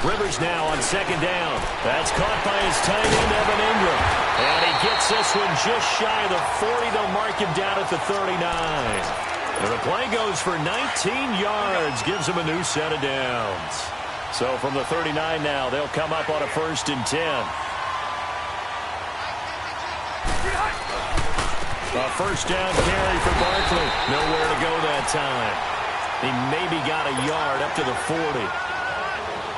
Rivers now on second down. That's caught by his tight end, Evan Ingram. And he gets this one just shy of the 40. They'll mark him down at the 39. And the play goes for 19 yards. Gives him a new set of downs. So from the 39 now, they'll come up on a 1st and 10. A 1st down carry for Barkley. Nowhere to go that time. He maybe got a yard up to the 40.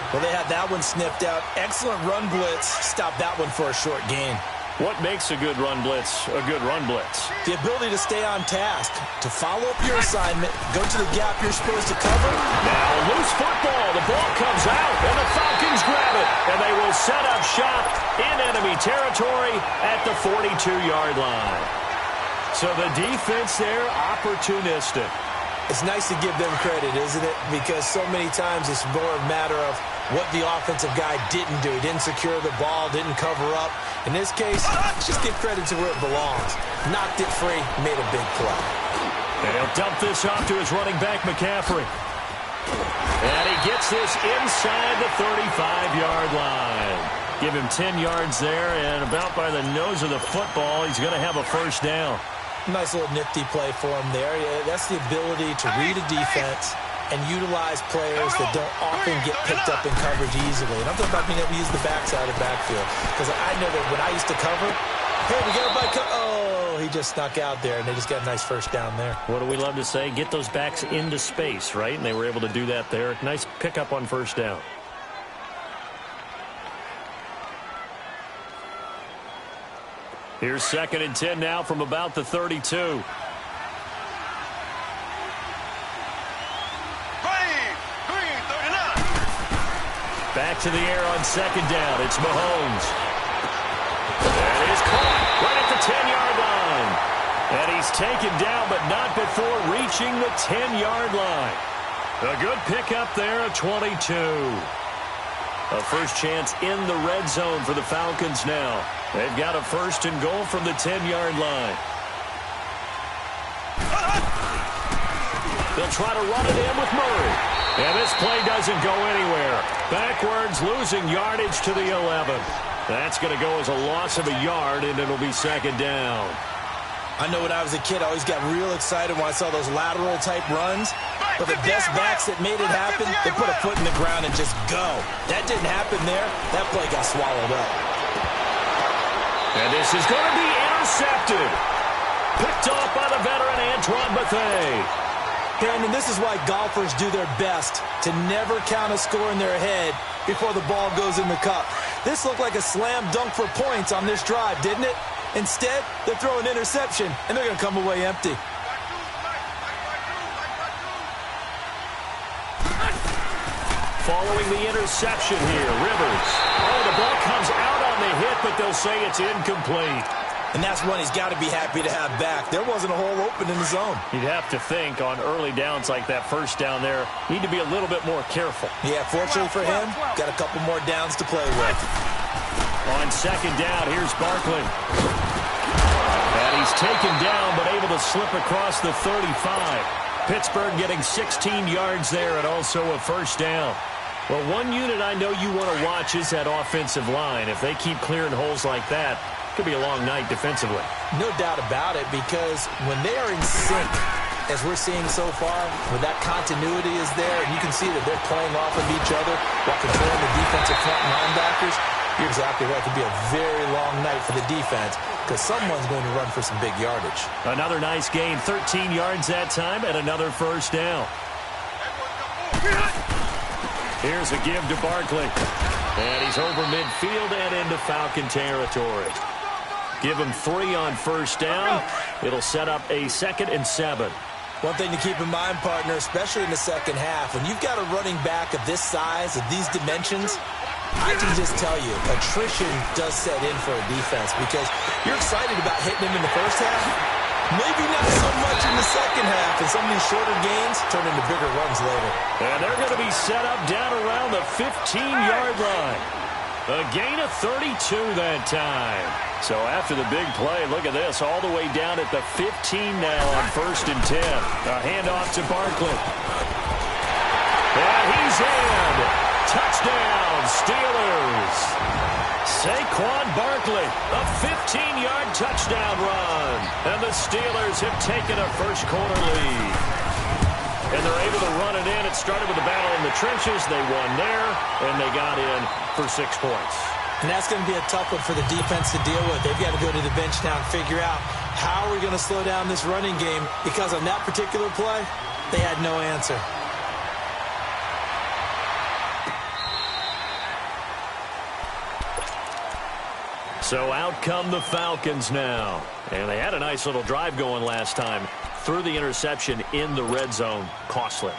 Well, they had that one sniffed out. Excellent run blitz. Stopped that one for a short gain. What makes a good run blitz a good run blitz? The ability to stay on task, to follow up your assignment, go to the gap you're supposed to cover. Now loose football. The ball comes out, and the Falcons grab it. And they will set up shop in enemy territory at the 42-yard line. So the defense there, opportunistic. It's nice to give them credit, isn't it? Because so many times it's more a matter of what the offensive guy didn't do. Didn't secure the ball, didn't cover up. In this case, just give credit to where it belongs. Knocked it free, made a big play. And he'll dump this off to his running back, McCaffrey. And he gets this inside the 35-yard line. Give him 10 yards there, and about by the nose of the football, he's going to have a 1st down. Nice little nifty play for him there. Yeah, that's the ability to read a defense and utilize players that don't often get picked up in coverage easily. And I'm talking about being able to use the backside of backfield. Because I know that when I used to cover, hey, we got a bike. Oh, he just snuck out there, and they just got a nice 1st down there. What do we love to say? Get those backs into space, right? And they were able to do that there. Nice pickup on 1st down. Here's 2nd and 10 now from about the 32. Back to the air on 2nd down. It's Mahomes. And he's caught right at the 10-yard line. And he's taken down, but not before reaching the 10-yard line. A good pickup there, a 22. A first chance in the red zone for the Falcons now. They've got a 1st and goal from the 10-yard line. They'll try to run it in with Murray. And this play doesn't go anywhere. Backwards, losing yardage to the 11. That's going to go as a loss of a yard, and it'll be 2nd down. I know when I was a kid, I always got real excited when I saw those lateral-type runs. But the best backs that made it happen, they put a foot in the ground and just go. That didn't happen there. That play got swallowed up. And this is going to be intercepted. Picked off by the veteran Antoine Bethea. And this is why golfers do their best to never count a score in their head before the ball goes in the cup. This looked like a slam dunk for points on this drive, didn't it? Instead, they throw an interception, and they're going to come away empty. Following the interception here, Rivers. Oh, the ball comes out on the hit, but they'll say it's incomplete. And that's one he's got to be happy to have back. There wasn't a hole open in the zone. You'd have to think on early downs like that 1st down there, need to be a little bit more careful. Yeah, fortunately for him, got a couple more downs to play with. On 2nd down, here's Barkley. And he's taken down, but able to slip across the 35. Pittsburgh getting 16 yards there and also a 1st down. Well, one unit I know you want to watch is that offensive line. If they keep clearing holes like that, could be a long night defensively. No doubt about it, because when they are in sync, as we're seeing so far, when that continuity is there, and you can see that they're playing off of each other while controlling the defensive front and linebackers, you're exactly right. It could be a very long night for the defense because someone's going to run for some big yardage. Another nice gain, 13 yards that time, and another 1st down. Here's a give to Barkley. And he's over midfield and into Falcon territory. Give him 3 on 1st down. It'll set up a 2nd and 7. One thing to keep in mind, partner, especially in the second half, when you've got a running back of this size, of these dimensions, I can just tell you, attrition does set in for a defense because you're excited about hitting him in the first half. Maybe not so much in the second half, and some of these shorter gains turn into bigger runs later. And they're going to be set up down around the 15-yard line. A gain of 32 that time. So after the big play, look at this, all the way down at the 15 now on 1st and 10. A handoff to Barkley. And he's in. Touchdown, Saquon Barkley, a 15-yard touchdown run. And the Steelers have taken a first-quarter lead. And they're able to run it in. It started with a battle in the trenches. They won there, and they got in for 6 points. And that's going to be a tough one for the defense to deal with. They've got to go to the bench now and figure out how are we going to slow down this running game, because on that particular play, they had no answer. So out come the Falcons now. And they had a nice little drive going last time. Threw the interception in the red zone. Costly.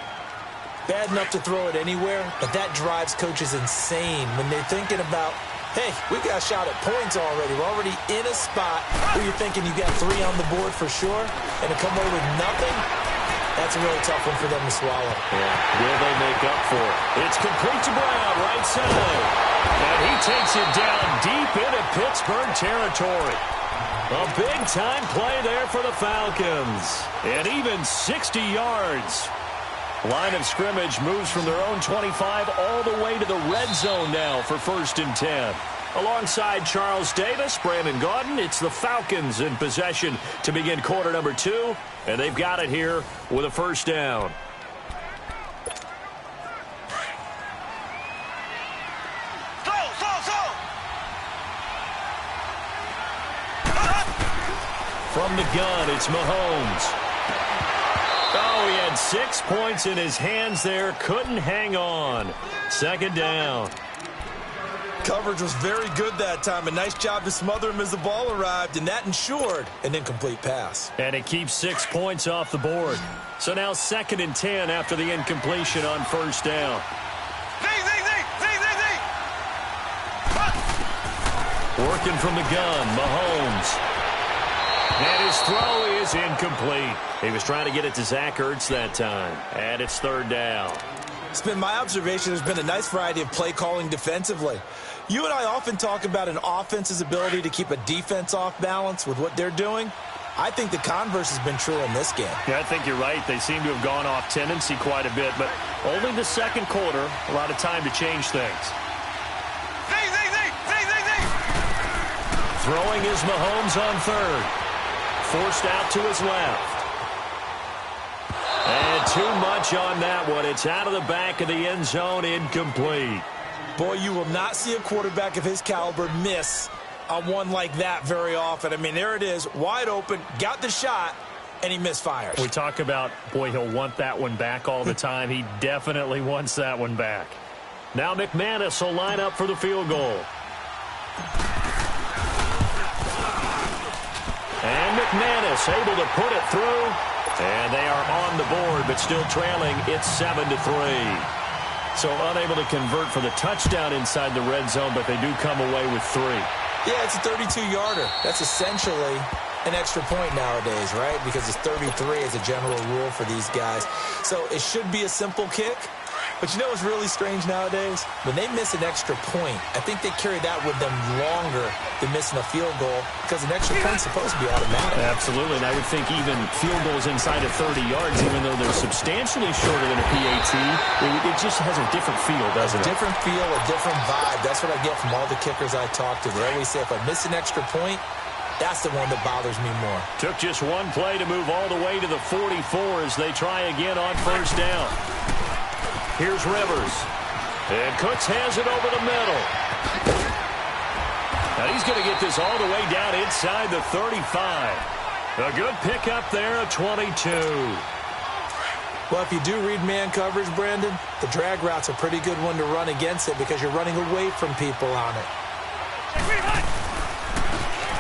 Bad enough to throw it anywhere, but that drives coaches insane when they're thinking about, hey, we got a shot at points already. We're already in a spot where you're thinking you got 3 on the board for sure, and to come away with nothing, that's a really tough one for them to swallow. Yeah, will they make up for it? It's complete to Brown, right side. And he takes it down deep into Pittsburgh territory. A big-time play there for the Falcons. And even 60 yards. Line of scrimmage moves from their own 25 all the way to the red zone now for 1st and 10. Alongside Charles Davis, Brandon Gaudin, it's the Falcons in possession to begin quarter number 2. And they've got it here with a first down. From the gun, it's Mahomes. Oh, he had 6 points in his hands there. Couldn't hang on. 2nd down. Coverage was very good that time. A nice job to smother him as the ball arrived, and that ensured an incomplete pass. And it keeps 6 points off the board. So now 2nd and 10 after the incompletion on 1st down. Working from the gun, Mahomes. And his throw is incomplete. He was trying to get it to Zach Ertz that time. And it's 3rd down. It's been my observation there's been a nice variety of play calling defensively. You and I often talk about an offense's ability to keep a defense off balance with what they're doing. I think the converse has been true in this game. Yeah, I think you're right. They seem to have gone off tendency quite a bit, but only the 2nd quarter, a lot of time to change things. Throwing is Mahomes on 3rd. Forced out to his left. And too much on that one. It's out of the back of the end zone, incomplete. Boy, you will not see a quarterback of his caliber miss on one like that very often. I mean, there it is, wide open, got the shot, and he misfires. We talk about, boy, he'll want that one back all the time. He definitely wants that one back. Now McManus will line up for the field goal. And McManus able to put it through. And they are on the board, but still trailing. It's 7-3. So unable to convert for the touchdown inside the red zone, but they do come away with 3. Yeah, it's a 32-yarder. That's essentially an extra point nowadays, right? Because it's 33 as a general rule for these guys. So it should be a simple kick. But you know what's really strange nowadays? When they miss an extra point, I think they carry that with them longer than missing a field goal, because an extra point's supposed to be automatic. Absolutely, and I would think even field goals inside of 30 yards, even though they're substantially shorter than a PAT, it just has a different feel, doesn't it? A different feel, a different vibe. That's what I get from all the kickers I talk to. They always say, if I miss an extra point, that's the one that bothers me more. Took just one play to move all the way to the 44 as they try again on 1st down. Here's Rivers. And Cooks has it over the middle. Now he's going to get this all the way down inside the 35. A good pickup there, a 22. Well, if you do read man coverage, Brandon, the drag route's a pretty good one to run against it because you're running away from people on it.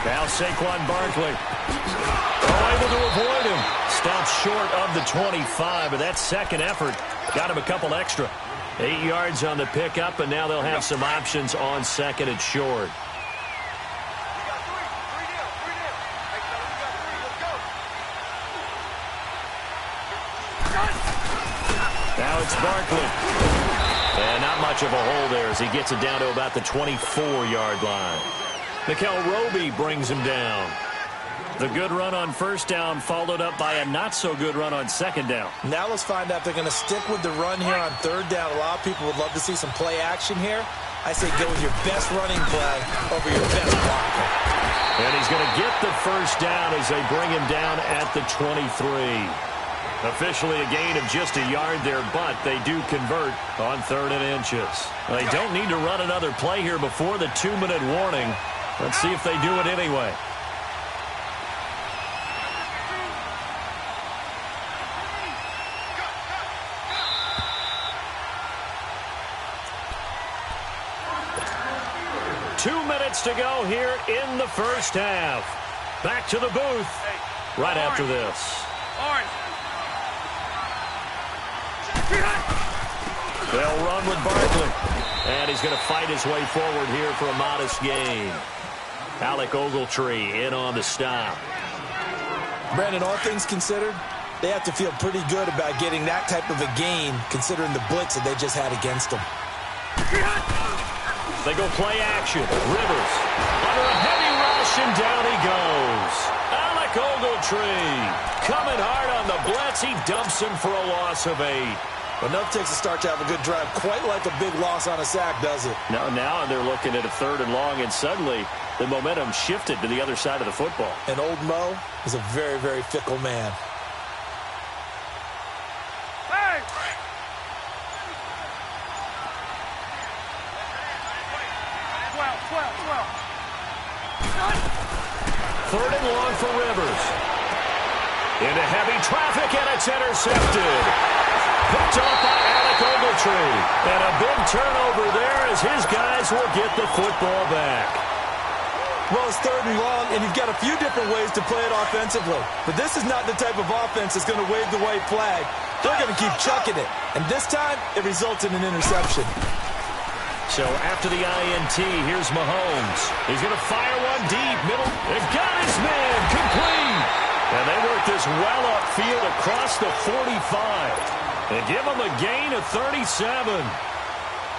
Now Saquon Barkley. Able to avoid him. Stopped short of the 25, but that second effort got him a couple extra. 8 yards on the pickup, and now they'll have some options on 2nd and short. Now it's Barkley. And not much of a hole there as he gets it down to about the 24-yard line. Mikel Roby brings him down. The good run on 1st down followed up by a not-so-good run on 2nd down. Now let's find out if they're going to stick with the run here on 3rd down. A lot of people would love to see some play action here. I say go with your best running play over your best blocker. And he's going to get the first down as they bring him down at the 23. Officially a gain of just a yard there, but they do convert on 3rd and inches. They don't need to run another play here before the 2-minute warning. Let's see if they do it anyway. To go here in the first half. Back to the booth right after this. They'll run with Barkley. And he's going to fight his way forward here for a modest gain. Alec Ogletree in on the stop. Brandon, all things considered, they have to feel pretty good about getting that type of a gain considering the blitz that they just had against them. They go play action. Rivers under a heavy rush, and down he goes. Alec Ogletree coming hard on the blitz. He dumps him for a loss of 8. Enough takes a start to have a good drive. Quite like a big loss on a sack, does it? Now they're looking at a 3rd and long, and suddenly the momentum shifted to the other side of the football. And old Mo is a very, very fickle man. Third and long for Rivers. Into heavy traffic, and it's intercepted. Picked off by Alec Ogletree. And a big turnover there as his guys will get the football back. Well, it's 3rd and long, and you've got a few different ways to play it offensively. But this is not the type of offense that's going to wave the white flag. They're going to keep chucking it. And this time, it results in an interception. So after the INT, here's Mahomes. He's going to fire one deep, middle, and got his man, complete. And they work this well upfield across the 45. And give him a gain of 37.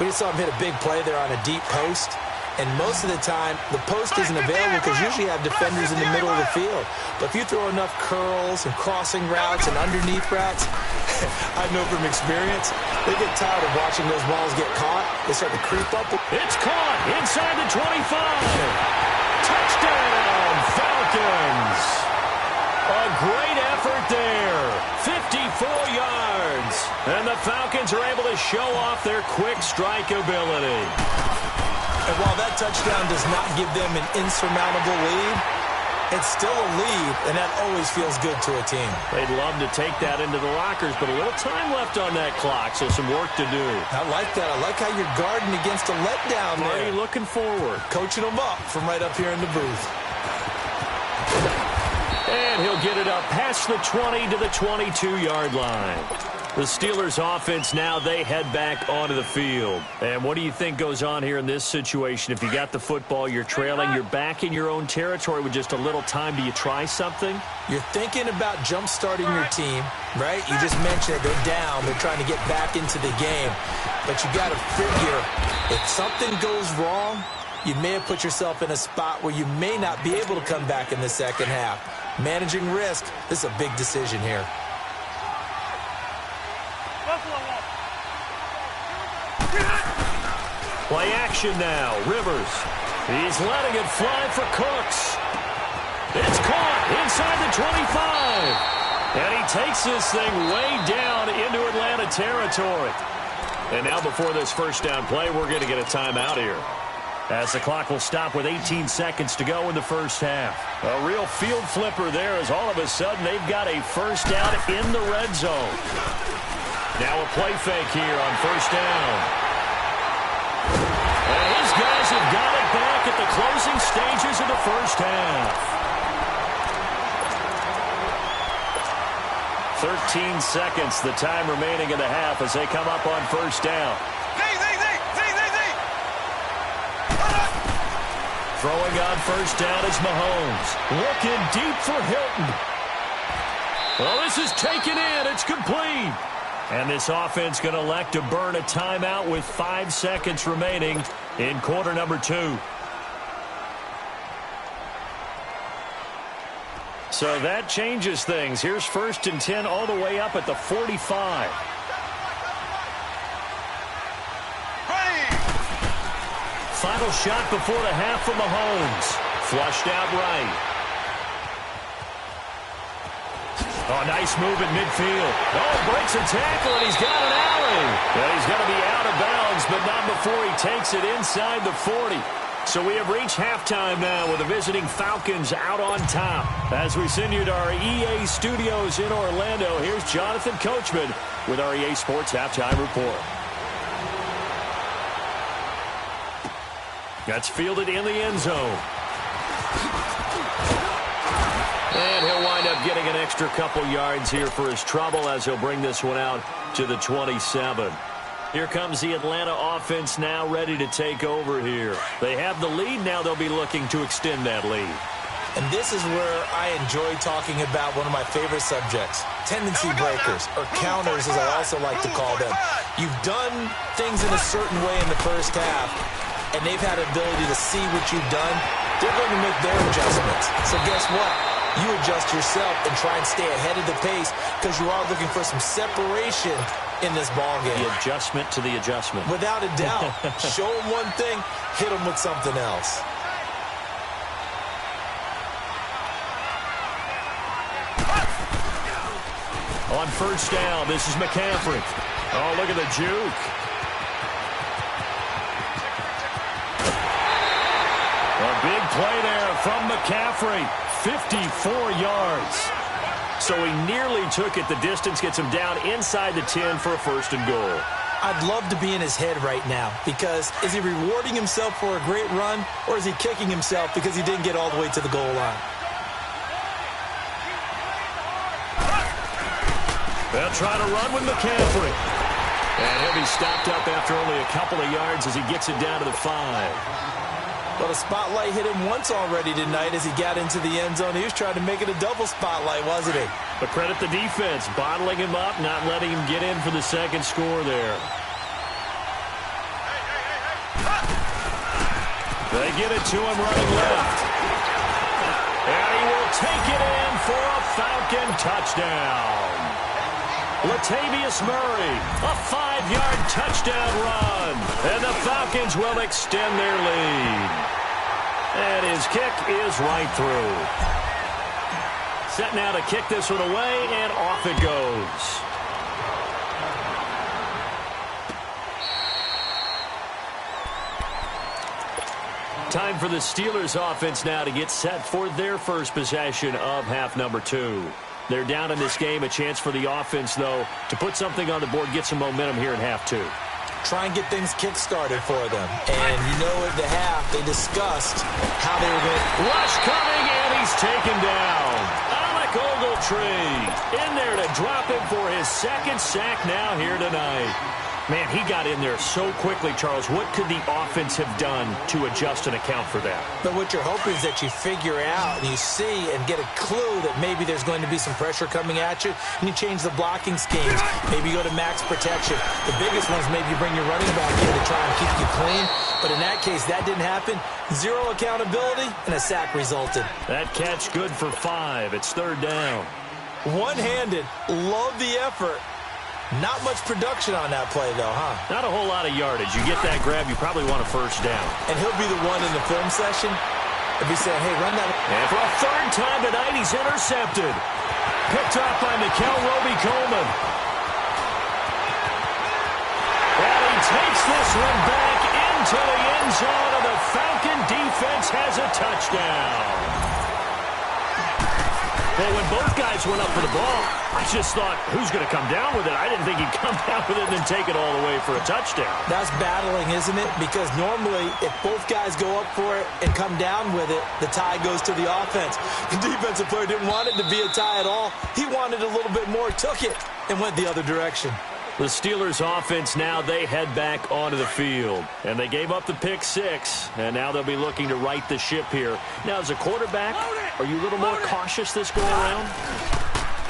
We just saw him hit a big play there on a deep post. And most of the time, the post isn't available because you usually have defenders in the middle of the field. But if you throw enough curls and crossing routes and underneath routes, I know from experience, they get tired of watching those balls get caught. They start to creep up. It's caught inside the 25. Touchdown, Falcons. A great effort there. 54 yards. And the Falcons are able to show off their quick strike ability. And while that touchdown does not give them an insurmountable lead, it's still a lead, and that always feels good to a team. They'd love to take that into the lockers, but a little time left on that clock, so some work to do. I like that. I like how you're guarding against a letdown there. Marty looking forward. Coaching them up from right up here in the booth. And he'll get it up past the 20 to the 22-yard line. The Steelers offense now, they head back onto the field. And what do you think goes on here in this situation? If you got the football, you're trailing, you're back in your own territory with just a little time. Do you try something? You're thinking about jump-starting your team, right? You just mentioned it. They're down. They're trying to get back into the game. But you got to figure if something goes wrong, you may have put yourself in a spot where you may not be able to come back in the second half. Managing risk, this is a big decision here. Play action now. Rivers. He's letting it fly for Cooks. It's caught inside the 25. And he takes this thing way down into Atlanta territory. And now before this first down play, we're going to get a timeout here, as the clock will stop with 18 seconds to go in the first half. A real field flipper there, as all of a sudden they've got a first down in the red zone. Now a play fake here on first down. And his guys have got it back at the closing stages of the first half. 13 seconds, the time remaining in the half as they come up on first down. Throwing on first down is Mahomes. Looking deep for Hilton. Well, this is taken in. It's complete. And this offense going to elect to burn a timeout with 5 seconds remaining in quarter number 2. So that changes things. Here's first and 10 all the way up at the 45. Final shot before the half from Mahomes. Flushed out right. Oh, nice move at midfield. Oh, breaks a tackle, and he's got an alley. And he's going to be out of bounds, but not before he takes it inside the 40. So we have reached halftime now with the visiting Falcons out on top. As we send you to our EA studios in Orlando, here's Jonathan Coachman with our EA Sports Halftime Report. That's fielded in the end zone. And he'll wind up getting an extra couple yards here for his trouble as he'll bring this one out to the 27. Here comes the Atlanta offense now ready to take over here. They have the lead. Now they'll be looking to extend that lead. And this is where I enjoy talking about one of my favorite subjects, tendency breakers, or counters as I also like to call them. You've done things in a certain way in the first half, and they've had an ability to see what you've done. They're going to make their adjustments. So guess what? You adjust yourself and try and stay ahead of the pace because you are looking for some separation in this ball game. The adjustment to the adjustment. Without a doubt. Show them one thing, hit them with something else. On first down, this is McCaffrey. Oh, look at the juke. A big play there from McCaffrey. 54 yards. So he nearly took it the distance, gets him down inside the 10 for a first and goal. I'd love to be in his head right now because is he rewarding himself for a great run or is he kicking himself because he didn't get all the way to the goal line? They'll try to run with McCaffrey. And he'll be stopped up after only a couple of yards as he gets it down to the 5. Well, the spotlight hit him once already tonight as he got into the end zone. He was trying to make it a double spotlight, wasn't he? But credit the defense, bottling him up, not letting him get in for the second score there. They get it to him running left. And he will take it in for a Falcon touchdown. Latavius Murray, a 5-yard touchdown run. And the Falcons will extend their lead. And his kick is right through. Set now to kick this one away, and off it goes. Time for the Steelers offense now to get set for their first possession of half number 2. They're down in this game. A chance for the offense, though, to put something on the board, get some momentum here in half 2. Try and get things kick-started for them. And you know at the half, they discussed how they were going to... Rush coming, and he's taken down. Alec Ogletree in there to drop him for his second sack now here tonight. Man, he got in there so quickly, Charles. What could the offense have done to adjust and account for that? But what you're hoping is that you figure out and you see and get a clue that maybe there's going to be some pressure coming at you, and you change the blocking schemes. Maybe you go to max protection. The biggest one is maybe you bring your running back in to try and keep you clean. But in that case, that didn't happen. Zero accountability, and a sack resulted. That catch good for 5. It's third down. One-handed. Love the effort. Not much production on that play, though, huh? Not a whole lot of yardage. You get that grab, you probably want a first down. And he'll be the one in the film session if he said, hey, run that. And for a third time tonight, he's intercepted. Picked off by Mikel Roby-Coleman. And he takes this one back into the end zone, and the Falcon defense has a touchdown. Well, when both guys went up for the ball, I just thought, who's going to come down with it? I didn't think he'd come down with it and then take it all the way for a touchdown. That's battling, isn't it? Because normally, if both guys go up for it and come down with it, the tie goes to the offense. The defensive player didn't want it to be a tie at all. He wanted a little bit more, took it, and went the other direction. The Steelers offense now, they head back onto the field. And they gave up the pick 6. And now they'll be looking to right the ship here. Now, as a quarterback, are you a little more cautious this go around?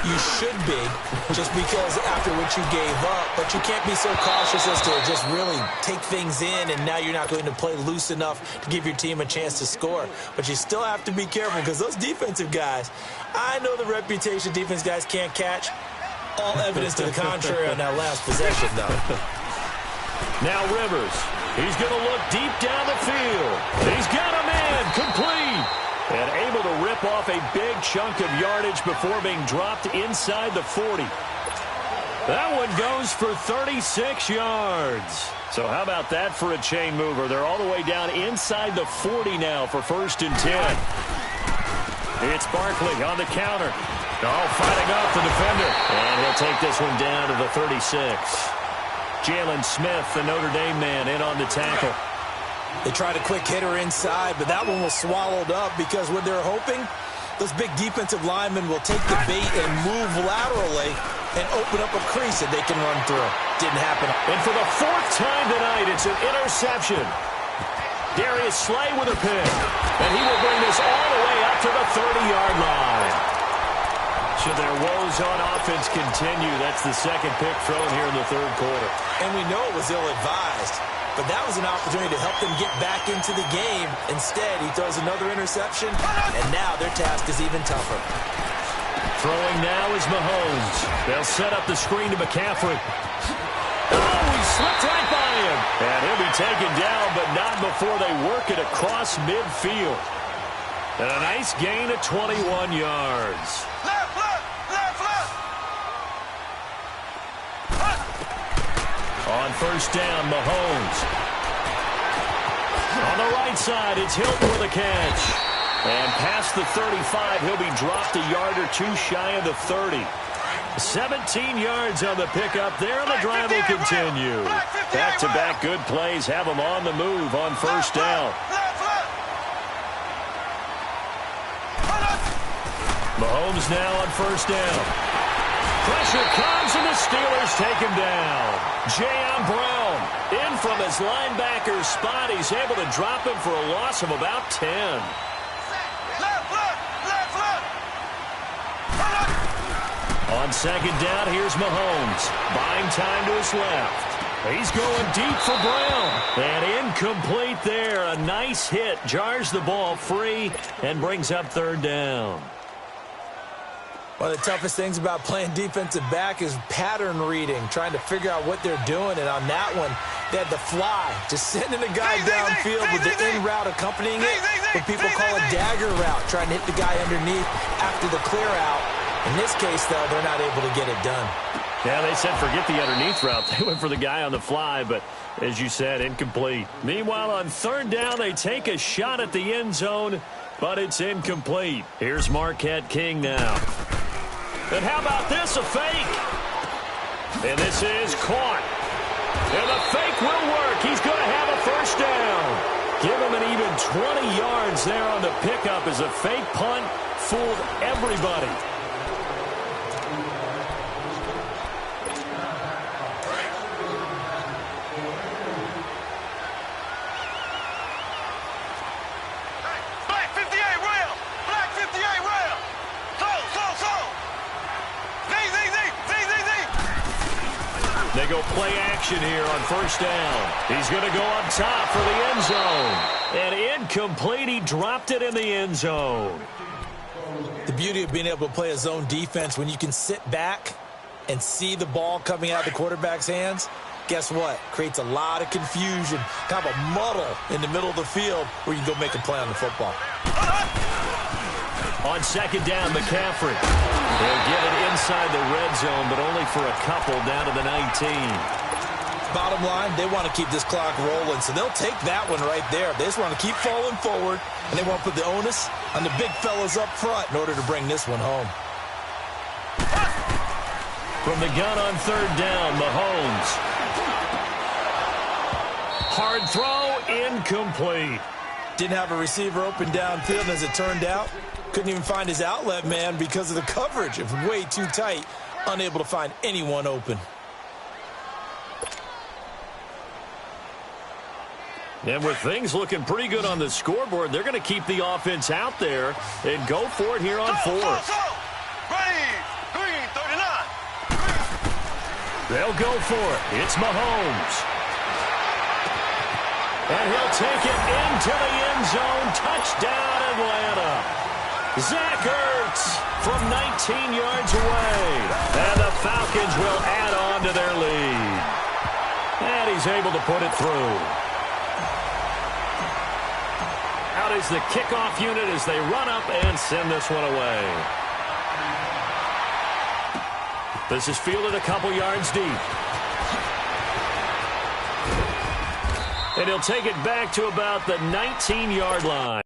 You should be, just because after what you gave up. But you can't be so cautious as to just really take things in, and now you're not going to play loose enough to give your team a chance to score. But you still have to be careful because those defensive guys, I know the reputation defense guys can't catch. All evidence to the contrary on that last possession, though. Now Rivers. He's going to look deep down the field. chunk of yardage before being dropped inside the 40. That one goes for 36 yards. So how about that for a chain mover? They're all the way down inside the 40 now for 1st and 10. It's Barkley on the counter. Oh, fighting off the defender. And he'll take this one down to the 36. Jalen Smith, the Notre Dame man, in on the tackle. They tried a quick hitter inside, but that one was swallowed up because what they're hoping, those big defensive linemen will take the bait and move laterally and open up a crease that they can run through. Didn't happen. And for the 4th time tonight, it's an interception. Darius Slay with a pick. And he will bring this all the way up to the 30-yard line. Should their woes on offense continue, that's the 2nd pick thrown here in the 3rd quarter. And we know it was ill-advised, but that was an opportunity to help them get back into the game. Instead, he throws another interception, and now their task is even tougher. Throwing now is Mahomes. They'll set up the screen to McCaffrey. Oh, he slipped right by him. And he'll be taken down, but not before they work it across midfield. And a nice gain of 21 yards. On 1st down, Mahomes. On the right side, it's Hilton with a catch. And past the 35, he'll be dropped a yard or two shy of the 30. 17 yards on the pickup there, and the drive will continue. Back-to-back good plays have them on the move on 1st down. Mahomes now on 1st down. Pressure comes, and the Steelers take him down. Jayon Brown in from his linebacker spot. He's able to drop him for a loss of about 10. On 2nd down, here's Mahomes. Buying time to his left. He's going deep for Brown. And incomplete there. A nice hit. Jars the ball free and brings up 3rd down. One of the toughest things about playing defensive back is pattern reading, trying to figure out what they're doing. And on that one, they had the fly, just sending a guy downfield with the in route accompanying it, what people call a dagger route, trying to hit the guy underneath after the clear out. In this case, though, they're not able to get it done. Yeah, they said forget the underneath route. They went for the guy on the fly, but as you said, incomplete. Meanwhile, on 3rd down, they take a shot at the end zone, but it's incomplete. Here's Marquette King now. And how about this, a fake? And this is caught. And the fake will work. He's going to have a 1st down. Give him an even 20 yards there on the pickup as a fake punt fooled everybody. They go play action here on 1st down. He's going to go up top for the end zone. And incomplete. He dropped it in the end zone. The beauty of being able to play a zone defense when you can sit back and see the ball coming out of the quarterback's hands, guess what? Creates a lot of confusion, kind of a muddle in the middle of the field where you can go make a play on the football. On 2nd down, McCaffrey. They'll get it inside the red zone, but only for a couple down to the 19. Bottom line, they want to keep this clock rolling, so they'll take that one right there. They just want to keep falling forward, and they want to put the onus on the big fellas up front in order to bring this one home. From the gun on 3rd down, Mahomes. Hard throw, incomplete. Didn't have a receiver open downfield, and as it turned out, couldn't even find his outlet man because of the coverage. It was way too tight, unable to find anyone open. And with things looking pretty good on the scoreboard, they're going to keep the offense out there and go for it here on 4th. Ready, green, 39. They'll go for it. It's Mahomes. And he'll take it into the end zone. Touchdown, Atlanta. Zach Ertz from 19 yards away. And the Falcons will add on to their lead. And he's able to put it through. out is the kickoff unit as they run up and send this one away. This is fielded a couple yards deep. And he'll take it back to about the 19-yard line.